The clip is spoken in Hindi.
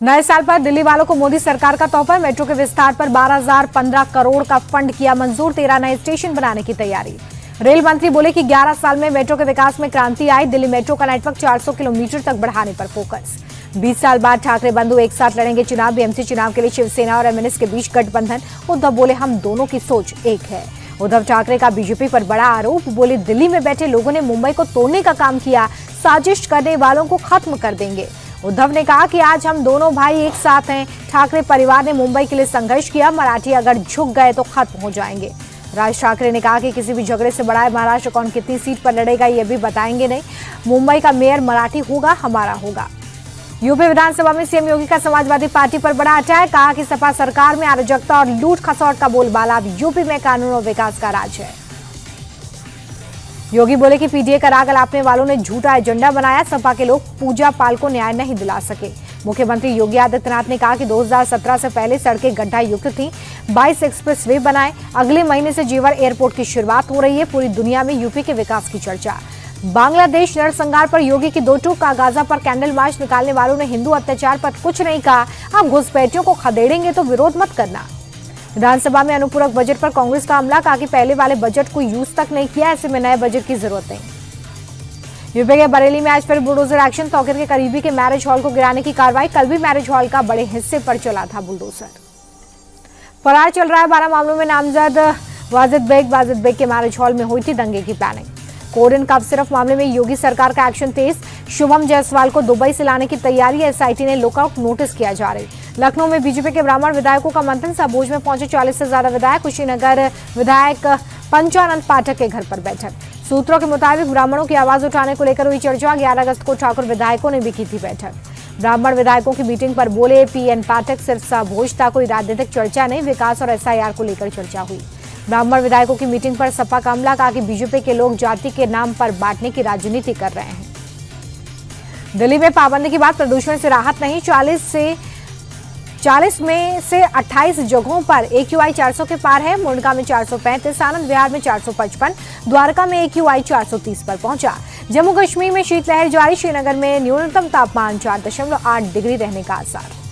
नए साल पर दिल्ली वालों को मोदी सरकार का तोहफा। मेट्रो के विस्तार पर 12,015 करोड़ का फंड किया मंजूर। 13 नए स्टेशन बनाने की तैयारी। रेल मंत्री बोले कि 11 साल में मेट्रो के विकास में क्रांति आई। दिल्ली मेट्रो का नेटवर्क 400 किलोमीटर तक बढ़ाने पर फोकस। 20 साल बाद ठाकरे बंधु एक साथ लड़ेंगे चुनाव। बीएमसी चुनाव के लिए शिवसेना और एमएनएस के बीच गठबंधन। उद्धव बोले हम दोनों की सोच एक है। उद्धव ठाकरे का बीजेपी पर बड़ा आरोप। बोले दिल्ली में बैठे लोगों ने मुंबई को तोड़ने का काम किया। साजिश करने वालों को खत्म कर देंगे। उद्धव ने कहा कि आज हम दोनों भाई एक साथ हैं। ठाकरे परिवार ने मुंबई के लिए संघर्ष किया। मराठी अगर झुक गए तो खत्म हो जाएंगे। राज ठाकरे ने कहा कि किसी भी झगड़े से बड़ा है महाराष्ट्र कौन कितनी सीट पर लड़ेगा ये भी बताएंगे नहीं। मुंबई का मेयर मराठी होगा, हमारा होगा। यूपी विधानसभा में सीएम योगी का समाजवादी पार्टी पर बड़ा अटैक। कहा कि सपा सरकार में अराजकता और लूट खसौट का बोलबाला। अब यूपी में कानून और विकास का राज है। योगी बोले कि पीडीए का राग अलापने वालों ने झूठा एजेंडा बनाया। सपा के लोग पूजा पाल को न्याय नहीं दिला सके। मुख्यमंत्री योगी आदित्यनाथ ने कहा कि 2017 से पहले सड़कें गड्ढा युक्त थी। 22 एक्सप्रेस वे बनाए। अगले महीने से जेवर एयरपोर्ट की शुरुआत हो रही है। पूरी दुनिया में यूपी के विकास की चर्चा। बांग्लादेश नरसंहार पर योगी की दो टूक। गाजा पर कैंडल मार्च निकालने वालों ने हिंदू अत्याचार पर कुछ नहीं कहा। आप घुसपैठियों को खदेड़ेंगे तो विरोध मत करना। विधानसभा में अनुपूरक बजट पर कांग्रेस का हमला। कहा कि पहले वाले बजट को यूज तक नहीं किया, ऐसे में नए बजट की जरूरत नहीं। यूपी के बरेली में आज फिर बुलडोजर एक्शन। तौकीर के करीबी के मैरिज हॉल को गिराने की कार्रवाई। कल भी मैरिज हॉल का बड़े हिस्से पर चला था बुलडोजर। फरार चल रहा है 12 मामलों में नामजद वाजिद बेग के मैरिज हॉल में हुई थी दंगे की प्लानिंग। कोड एंड कफ सिर्फ मामले में योगी सरकार का एक्शन तेज। शुभम जायसवाल को दुबई से लाने की तैयारी। एसआईटी ने लुकआउट नोटिस किया जा रही। लखनऊ में बीजेपी के ब्राह्मण विधायकों का मंथन। सबोज में पहुंचे 40 से ज्यादा विधायक। कुशीनगर विधायक पंचानंद पाठक के घर पर बैठक। सूत्रों के मुताबिक ब्राह्मणों की आवाज उठाने को लेकर हुई चर्चा। 11 अगस्त को ठाकुर विधायकों ने भी की थी बैठक। ब्राह्मण विधायकों की मीटिंग पर बोले पीएन पाठक सिर्फ सबोज था, कोई राजनीतिक चर्चा नहीं। विकास और एसआईआर को लेकर चर्चा हुई। ब्राह्मण विधायकों की मीटिंग पर सपा का हमला। कहा कि बीजेपी के लोग जाति के नाम पर बांटने की राजनीति कर रहे हैं। दिल्ली में पाबंदी के बाद प्रदूषण से राहत नहीं। 40 में से 28 जगहों पर AQI 400 के पार है। मुंडका में 435, आनंद विहार में 455, द्वारका में AQI 430 पर पहुंचा। जम्मू कश्मीर में शीतलहर जारी। श्रीनगर में न्यूनतम तापमान 4.8 डिग्री रहने का आसार।